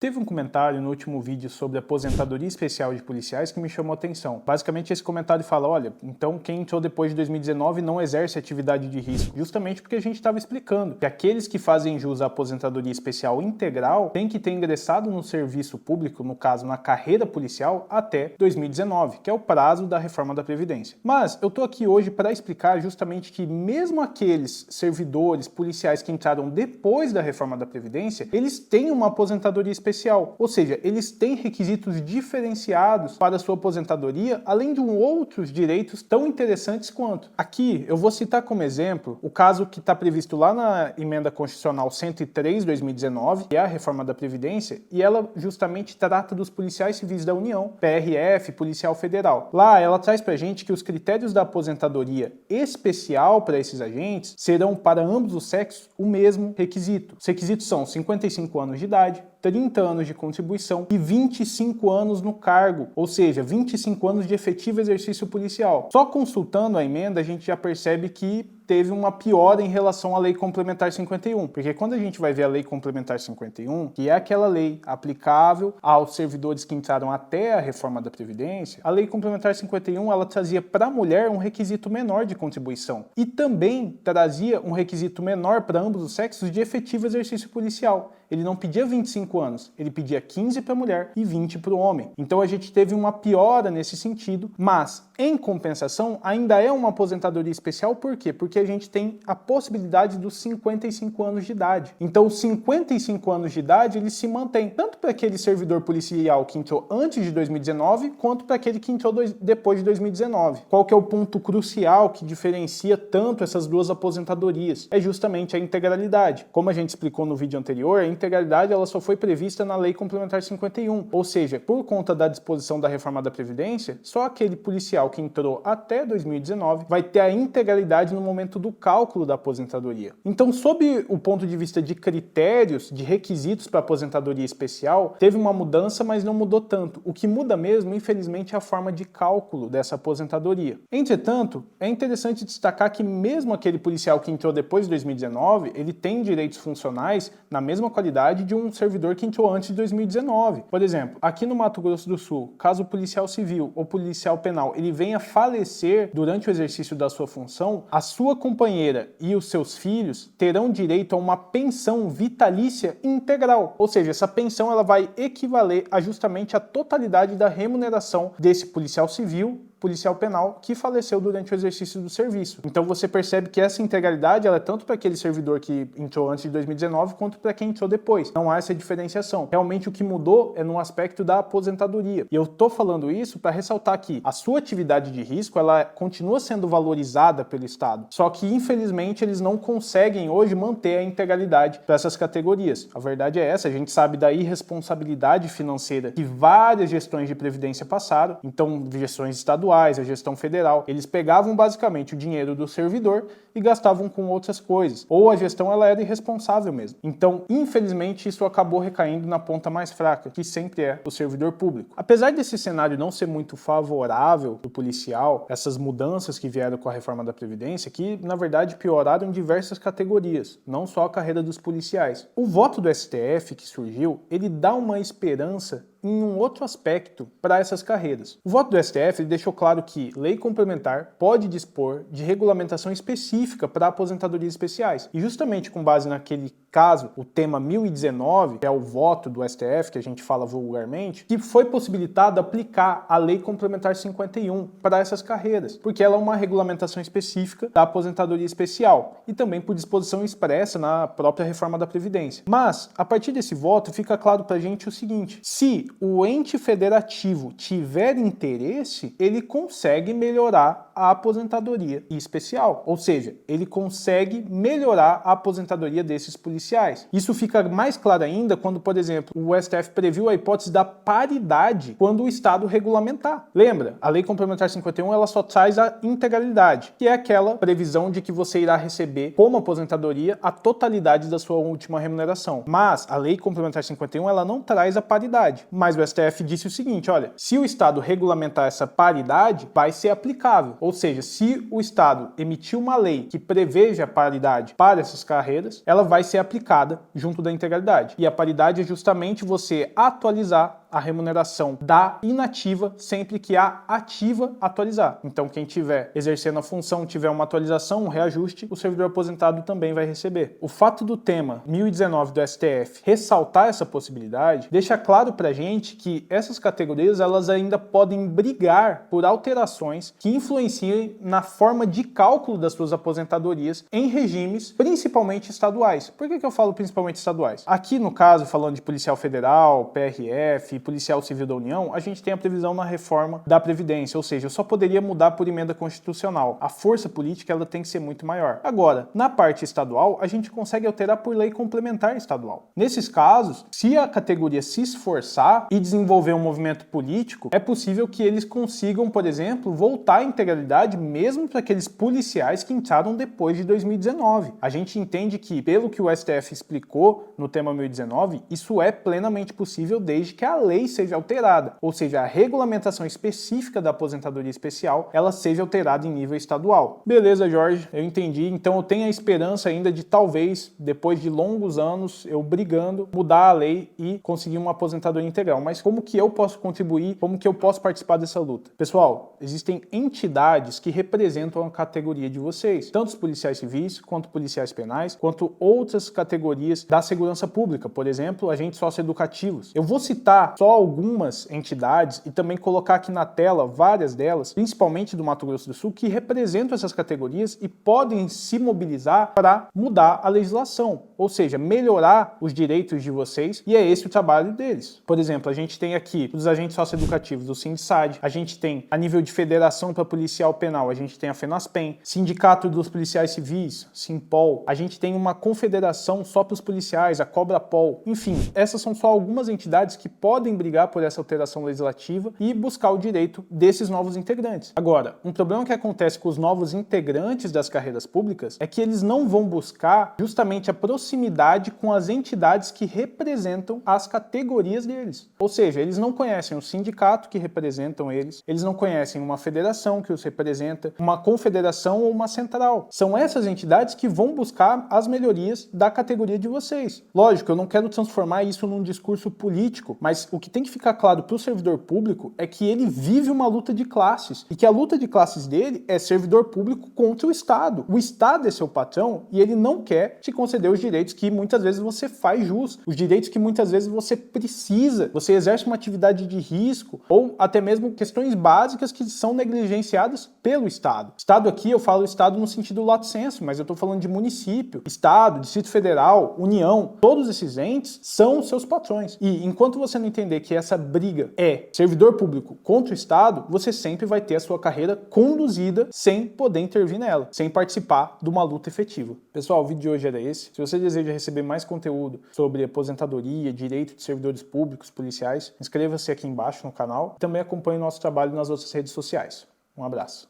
Teve um comentário no último vídeo sobre a aposentadoria especial de policiais que me chamou a atenção. Basicamente esse comentário fala, olha, então quem entrou depois de 2019 não exerce atividade de risco, justamente porque a gente estava explicando que aqueles que fazem jus à aposentadoria especial integral têm que ter ingressado no serviço público, no caso na carreira policial, até 2019, que é o prazo da reforma da Previdência. Mas eu tô aqui hoje para explicar justamente que mesmo aqueles servidores policiais que entraram depois da reforma da Previdência, eles têm uma aposentadoria especial, ou seja, eles têm requisitos diferenciados para sua aposentadoria, além de outros direitos tão interessantes quanto. Aqui eu vou citar como exemplo o caso que está previsto lá na Emenda Constitucional 103/2019, que é a reforma da Previdência, e ela justamente trata dos policiais civis da União, PRF, Policial Federal. Lá ela traz pra gente que os critérios da aposentadoria especial para esses agentes serão para ambos os sexos o mesmo requisito. Os requisitos são 55 anos de idade, 30 anos de contribuição e 25 anos no cargo, ou seja, 25 anos de efetivo exercício policial. Só consultando a emenda a gente já percebe que teve uma piora em relação à Lei Complementar 51, porque quando a gente vai ver a Lei Complementar 51, que é aquela lei aplicável aos servidores que entraram até a reforma da Previdência, a Lei Complementar 51 ela trazia para a mulher um requisito menor de contribuição e também trazia um requisito menor para ambos os sexos de efetivo exercício policial. Ele não pedia 25 anos, ele pedia 15 para a mulher e 20 para o homem. Então a gente teve uma piora nesse sentido, mas em compensação ainda é uma aposentadoria especial, por quê? Porque a gente tem a possibilidade dos 55 anos de idade. Então os 55 anos de idade ele se mantém tanto para aquele servidor policial que entrou antes de 2019, quanto para aquele que entrou depois de 2019. Qual que é o ponto crucial que diferencia tanto essas duas aposentadorias? É justamente a integralidade. Como a gente explicou no vídeo anterior, a integralidade ela só foi prevista na Lei Complementar 51, ou seja, por conta da disposição da reforma da Previdência, só aquele policial que entrou até 2019 vai ter a integralidade no momento do cálculo da aposentadoria. Então, sob o ponto de vista de critérios, de requisitos para aposentadoria especial, teve uma mudança, mas não mudou tanto. O que muda mesmo, infelizmente, é a forma de cálculo dessa aposentadoria. Entretanto, é interessante destacar que mesmo aquele policial que entrou depois de 2019, ele tem direitos funcionais na mesma qualidade de um servidor que entrou antes de 2019. Por exemplo, aqui no Mato Grosso do Sul, caso o policial civil ou policial penal ele venha falecer durante o exercício da sua função, a sua companheira e os seus filhos terão direito a uma pensão vitalícia integral. Ou seja, essa pensão ela vai equivaler a justamente a totalidade da remuneração desse policial civil, policial penal que faleceu durante o exercício do serviço. Então você percebe que essa integralidade ela é tanto para aquele servidor que entrou antes de 2019 quanto para quem entrou depois. Não há essa diferenciação. Realmente o que mudou é no aspecto da aposentadoria. E eu tô falando isso para ressaltar que a sua atividade de risco ela continua sendo valorizada pelo Estado. Só que infelizmente eles não conseguem hoje manter a integralidade para essas categorias. A verdade é essa, a gente sabe da irresponsabilidade financeira que várias gestões de previdência passaram. Então gestões estaduais, a gestão federal, eles pegavam basicamente o dinheiro do servidor e gastavam com outras coisas. Ou a gestão ela era irresponsável mesmo. Então, infelizmente, isso acabou recaindo na ponta mais fraca, que sempre é o servidor público. Apesar desse cenário não ser muito favorável do policial, essas mudanças que vieram com a reforma da Previdência, que na verdade pioraram em diversas categorias, não só a carreira dos policiais. O voto do STF que surgiu, ele dá uma esperança em um outro aspecto para essas carreiras. O voto do STF deixou claro que lei complementar pode dispor de regulamentação específica para aposentadorias especiais. E justamente com base naquele caso, o tema 1019, que é o voto do STF, que a gente fala vulgarmente, que foi possibilitado aplicar a lei complementar 51 para essas carreiras, porque ela é uma regulamentação específica da aposentadoria especial e também por disposição expressa na própria reforma da Previdência. Mas, a partir desse voto, fica claro para a gente o seguinte: se o ente federativo tiver interesse, ele consegue melhorar a aposentadoria especial, ou seja, ele consegue melhorar a aposentadoria desses policiais. Isso fica mais claro ainda quando, por exemplo, o STF previu a hipótese da paridade quando o Estado regulamentar. Lembra? A Lei Complementar 51 ela só traz a integralidade, que é aquela previsão de que você irá receber como aposentadoria a totalidade da sua última remuneração. Mas a Lei Complementar 51 ela não traz a paridade. Mas o STF disse o seguinte, olha, se o Estado regulamentar essa paridade, vai ser aplicável. Ou Ou seja, se o Estado emitir uma lei que preveja a paridade para essas carreiras, ela vai ser aplicada junto da integralidade. E a paridade é justamente você atualizar a remuneração da inativa sempre que a ativa atualizar. Então, quem tiver exercendo a função, tiver uma atualização, um reajuste, o servidor aposentado também vai receber. O fato do tema 1019 do STF ressaltar essa possibilidade, deixa claro pra gente que essas categorias, elas ainda podem brigar por alterações que influenciem na forma de cálculo das suas aposentadorias em regimes, principalmente estaduais. Por que eu falo principalmente estaduais? Aqui, no caso, falando de policial federal, PRF, policial civil da União, a gente tem a previsão na reforma da Previdência, ou seja, eu só poderia mudar por emenda constitucional. A força política, ela tem que ser muito maior. Agora, na parte estadual, a gente consegue alterar por lei complementar estadual. Nesses casos, se a categoria se esforçar e desenvolver um movimento político, é possível que eles consigam, por exemplo, voltar à integralidade mesmo para aqueles policiais que entraram depois de 2019. A gente entende que, pelo que o STF explicou no tema 1019, isso é plenamente possível desde que a lei seja alterada, ou seja, a regulamentação específica da aposentadoria especial, ela seja alterada em nível estadual. Beleza, Jorge, eu entendi, então eu tenho a esperança ainda de talvez, depois de longos anos, eu brigando, mudar a lei e conseguir uma aposentadoria integral. Mas como que eu posso contribuir, como que eu posso participar dessa luta? Pessoal, existem entidades que representam a categoria de vocês, tanto os policiais civis, quanto policiais penais, quanto outras categorias da segurança pública, por exemplo, agentes socioeducativos. Eu vou citar só algumas entidades e também colocar aqui na tela várias delas, principalmente do Mato Grosso do Sul, que representam essas categorias e podem se mobilizar para mudar a legislação, ou seja, melhorar os direitos de vocês, e é esse o trabalho deles. Por exemplo, a gente tem aqui os agentes socioeducativos do Sindicad, a gente tem a nível de federação para policial penal, a gente tem a FENASPEN, sindicato dos policiais civis, Simpol, a gente tem uma confederação só para os policiais, a CobraPol, enfim, essas são só algumas entidades que podem brigar por essa alteração legislativa e buscar o direito desses novos integrantes. Agora, um problema que acontece com os novos integrantes das carreiras públicas é que eles não vão buscar justamente a proximidade com as entidades que representam as categorias deles. Ou seja, eles não conhecem o sindicato que representam eles não conhecem uma federação que os representa, uma confederação ou uma central. São essas entidades que vão buscar as melhorias da categoria de vocês. Lógico, eu não quero transformar isso num discurso político, mas o que tem que ficar claro para o servidor público é que ele vive uma luta de classes e que a luta de classes dele é servidor público contra o Estado. O Estado é seu patrão e ele não quer te conceder os direitos que muitas vezes você faz jus, os direitos que muitas vezes você precisa, você exerce uma atividade de risco ou até mesmo questões básicas que são negligenciadas pelo Estado. Estado aqui, eu falo Estado no sentido lato sensu, mas eu estou falando de município, Estado, Distrito Federal, União, todos esses entes são seus patrões. E enquanto você não entender que essa briga é servidor público contra o Estado, você sempre vai ter a sua carreira conduzida sem poder intervir nela, sem participar de uma luta efetiva. Pessoal, o vídeo de hoje era esse. Se você deseja receber mais conteúdo sobre aposentadoria, direito de servidores públicos, policiais, inscreva-se aqui embaixo no canal e também acompanhe o nosso trabalho nas outras redes sociais. Um abraço.